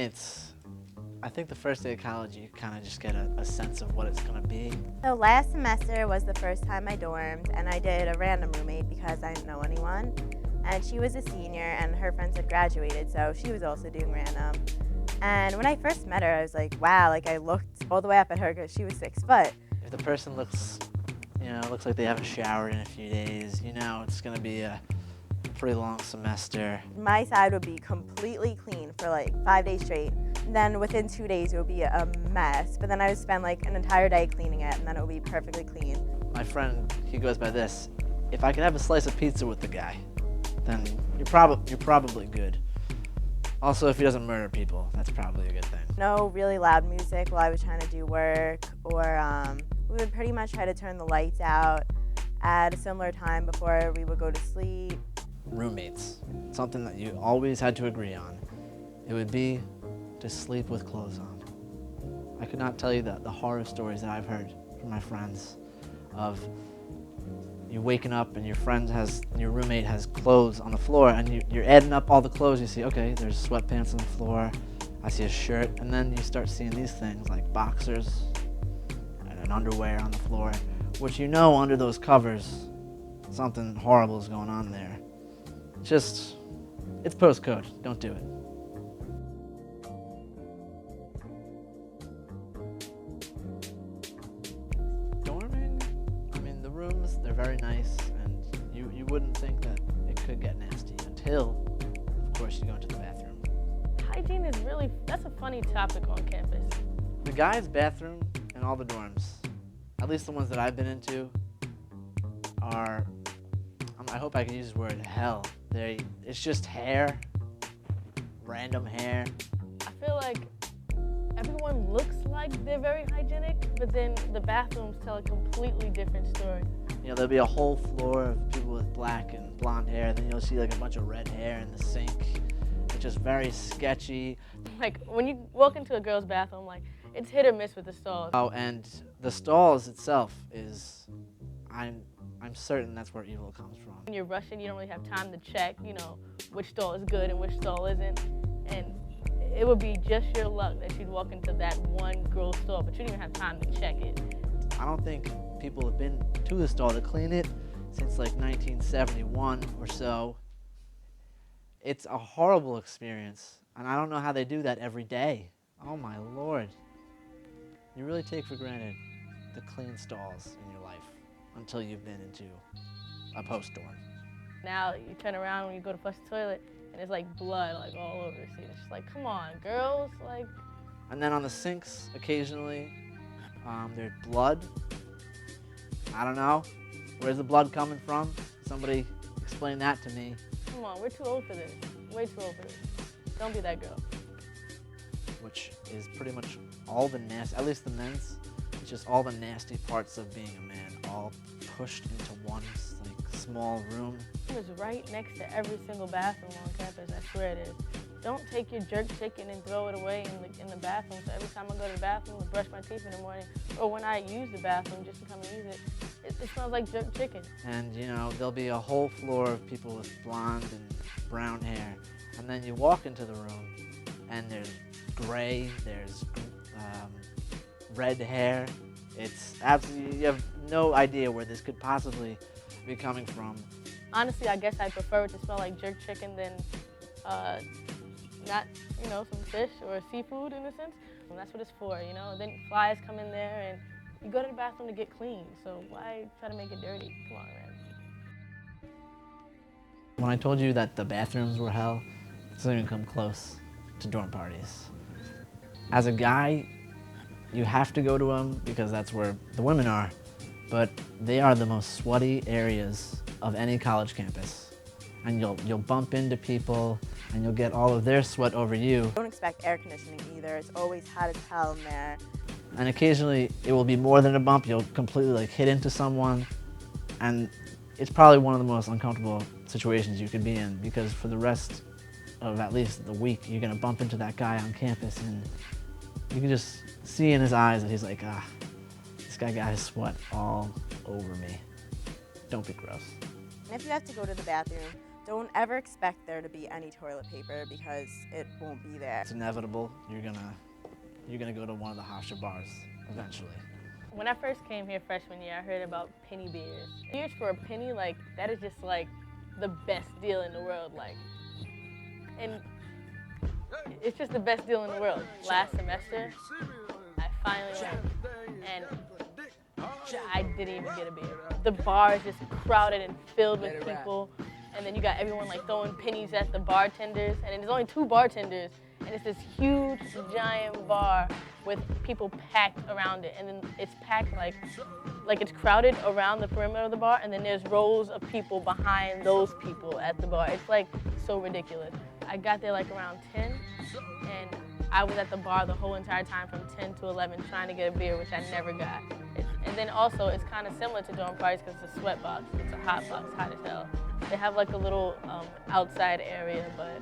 Roommates, I think the first day of college you kind of just get a sense of what it's going to be. So last semester was the first time I dormed, and I did a random roommate because I didn't know anyone. And she was a senior, and her friends had graduated, so she was also doing random. And when I first met her, I was like, wow, like I looked all the way up at her because she was 6'. If the person looks like they haven't showered in a few days, it's going to be a pretty long semester. My side would be completely clean for like 5 days straight. And then within 2 days, it would be a mess. But then I would spend like an entire day cleaning it, and then it would be perfectly clean. My friend, he goes by this: if I could have a slice of pizza with the guy, then you're probably good. Also, if he doesn't murder people, that's probably a good thing. No really loud music while I was trying to do work, or we would pretty much try to turn the lights out at a similar time before we would go to sleep. Roommates, something that you always had to agree on. It would be to sleep with clothes on. I could not tell you the horror stories that I've heard from my friends of you waking up and your roommate has clothes on the floor, and you're adding up all the clothes. You see, okay, there's sweatpants on the floor, I see a shirt, and then you start seeing these things like boxers and an underwear on the floor, which under those covers something horrible is going on there. It's postcode, don't do it. Dorming, the rooms, they're very nice, and you wouldn't think that it could get nasty until, of course, you go into the bathroom. Hygiene is that's a funny topic on campus. The guys' bathroom in all the dorms, at least the ones that I've been into, are, I hope I can use the word hell. It's just hair, random hair. I feel like everyone looks like they're very hygienic, but then the bathrooms tell a completely different story. There'll be a whole floor of people with black and blonde hair, then you'll see like a bunch of red hair in the sink. It's just very sketchy. Like when you walk into a girl's bathroom, like it's hit or miss with the stalls. Oh, and the stalls itself is, I'm certain that's where evil comes from. When you're rushing, you don't really have time to check, which stall is good and which stall isn't. And it would be just your luck that you'd walk into that one girl's stall, but you didn't even have time to check it. I don't think people have been to the stall to clean it since like 1971 or so. It's a horrible experience, and I don't know how they do that every day. Oh my Lord. You really take for granted the clean stalls in your life until you've been into a post-dorm. Now you turn around when you go to flush the toilet, and it's like blood like all over the seat. It's just like, come on, girls, like. And then on the sinks, occasionally, there's blood. I don't know. Where's the blood coming from? Somebody explain that to me. Come on, we're too old for this. Way too old for this. Don't be that girl. Which is pretty much all the nasty, at least the men's, it's just all the nasty parts of being a man, all pushed into one like small room. It was right next to every single bathroom on campus, I swear it is. Don't take your jerk chicken and throw it away in the bathroom. So every time I go to the bathroom to brush my teeth in the morning, or when I use the bathroom just to come and use it, it smells like jerk chicken. And there'll be a whole floor of people with blonde and brown hair. And then you walk into the room, and there's gray, there's red hair. It's absolutely, you have no idea where this could possibly be coming from. Honestly, I guess I prefer it to smell like jerk chicken than not, some fish or seafood in a sense. And that's what it's for, Then flies come in there, and you go to the bathroom to get clean. So why try to make it dirty? Come on, man. When I told you that the bathrooms were hell, it doesn't even come close to dorm parties. As a guy, you have to go to them because that's where the women are, but they are the most sweaty areas of any college campus. And you'll bump into people, and you'll get all of their sweat over you. Don't expect air conditioning either. It's always hot as hell in there. And occasionally, it will be more than a bump. You'll completely hit into someone, and it's probably one of the most uncomfortable situations you could be in, because for the rest of at least the week, you're gonna bump into that guy on campus, and you can just see in his eyes that he's like, this guy got his sweat all over me. Don't be gross. And if you have to go to the bathroom, Don't ever expect there to be any toilet paper because it won't be there. It's inevitable. You're gonna go to one of the Hofstra bars eventually. When I first came here freshman year, I heard about penny beers. Beers for a penny, like, that is just like the best deal in the world, like, and it's just the best deal in the world. Last semester, I finally went, and I didn't even get a beer. The bar is just crowded and filled with people, and then you got everyone like throwing pennies at the bartenders, and there's only 2 bartenders, and it's this huge, giant bar with people packed around it, and then it's packed like it's crowded around the perimeter of the bar, and then there's rows of people behind those people at the bar. It's like so ridiculous. I got there like around 10, and I was at the bar the whole entire time from 10 to 11 trying to get a beer, which I never got. And then also, it's kind of similar to dorm parties because it's a sweat box. It's a hot box, hot as hell. They have like a little outside area, but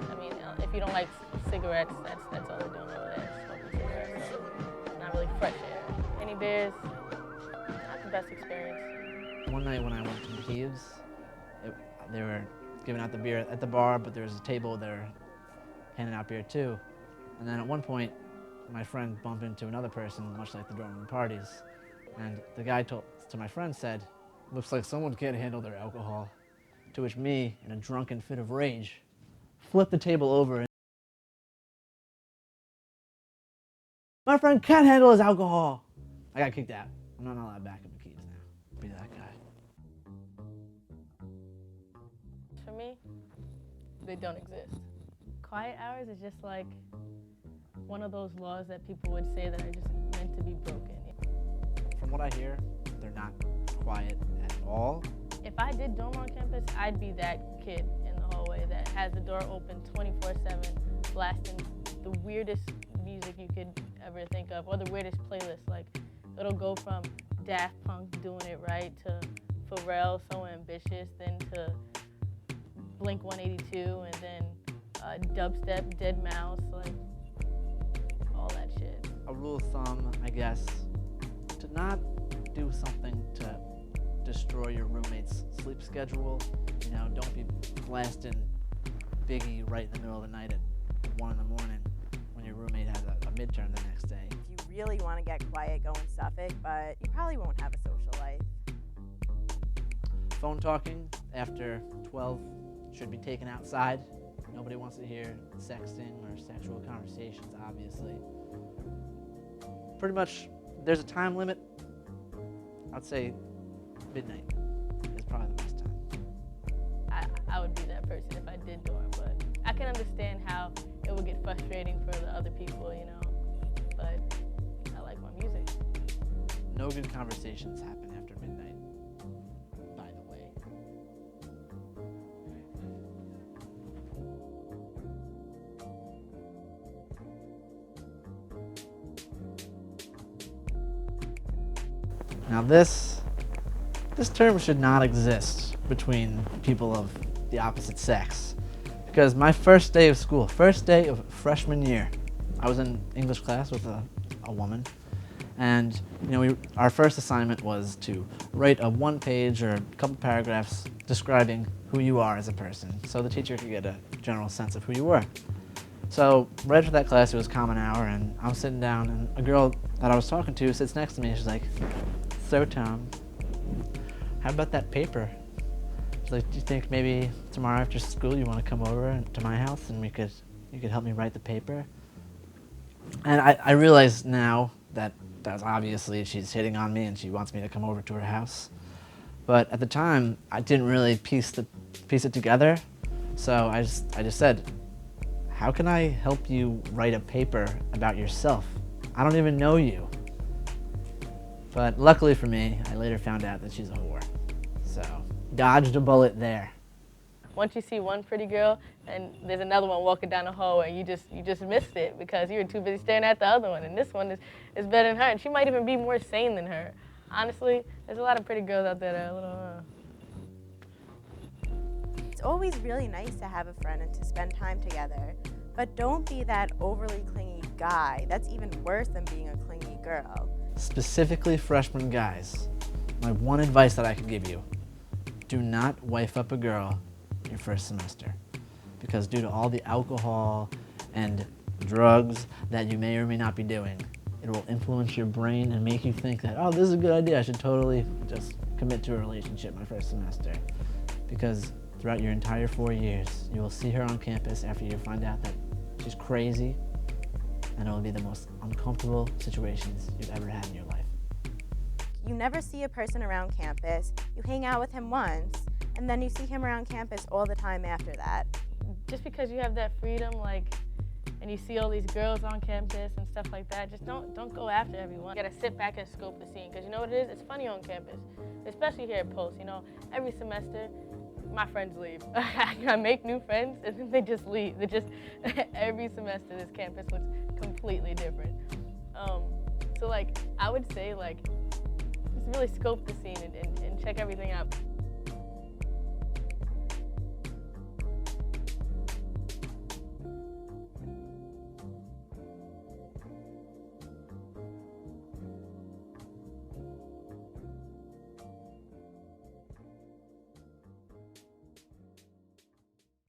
I mean, if you don't like cigarettes, that's all they're doing over there, smoking cigarettes. So not really fresh air. Any beers, not the best experience. One night when I went to Peeves, they were giving out the beer at the bar, but there was a table there handing out beer too. And then at one point, my friend bumped into another person, much like the dorm room parties. And the guy to my friend said, "Looks like someone can't handle their alcohol." To which me, in a drunken fit of rage, flipped the table over. My friend can't handle his alcohol. I got kicked out. I'm not allowed back at McKee's now. Be that guy. For me, they don't exist. Quiet hours is just like one of those laws that people would say that are just meant to be broken. From what I hear, they're not quiet at all. If I did dorm on campus, I'd be that kid in the hallway that has the door open 24/7, blasting the weirdest music you could ever think of, or the weirdest playlist. Like, it'll go from Daft Punk, Doing It Right, to Pharrell, So Ambitious, then to Blink 182, and then dubstep, Dead Mouse, like all that shit. A rule of thumb, I guess, to not do something to destroy your roommate's sleep schedule. You know, don't be blasting Biggie right in the middle of the night at 1 in the morning when your roommate has a midterm the next day. If you really want to get quiet, go in Suffolk, but you probably won't have a social life. Phone talking after 12 should be taken outside. Nobody wants to hear sexting or sexual conversations, obviously. Pretty much, there's a time limit. I'd say midnight is probably the best time. I would be that person if I did dorm, but I can understand how it would get frustrating for the other people, you know, but I like my music. No good conversations happen after midnight, by the way. Now this term should not exist between people of the opposite sex, because my first day of school, first day of freshman year, I was in English class with a woman, and you know, our first assignment was to write a 1-page or a couple paragraphs describing who you are as a person, so the teacher could get a general sense of who you were. So right after that class, it was common hour, and I'm sitting down, and a girl that I was talking to sits next to me, and she's like, "So Tom, how about that paper?" She's like, "Do you think maybe tomorrow after school you want to come over to my house and you could help me write the paper?" And I realize now that was obviously she's hitting on me and she wants me to come over to her house. But at the time, I didn't really piece it together. So I just said, "How can I help you write a paper about yourself? I don't even know you." But luckily for me, I later found out that she's a whore. So, dodged a bullet there. Once you see one pretty girl and there's another one walking down the hallway, you just missed it because you were too busy staring at the other one. And this one is better than her, and she might even be more sane than her. Honestly, there's a lot of pretty girls out there that are a little, It's always really nice to have a friend and to spend time together, but don't be that overly clingy guy. That's even worse than being a clingy girl. Specifically freshman guys, my one advice that I could give you, do not wife up a girl your first semester. Because due to all the alcohol and drugs that you may or may not be doing, it will influence your brain and make you think that, oh, this is a good idea, I should totally just commit to a relationship my first semester. Because throughout your entire 4 years, you will see her on campus after you find out that she's crazy, and it will be the most uncomfortable situations you've ever had in your life. You never see a person around campus, you hang out with him once, and then you see him around campus all the time after that. Just because you have that freedom, and you see all these girls on campus and stuff like that, just don't go after everyone. You gotta sit back and scope the scene, because you know what it is? It's funny on campus, especially here at Post. Every semester, my friends leave. I make new friends, and then they just leave. Every semester, this campus looks completely different. So I would say, just really scope the scene and check everything out.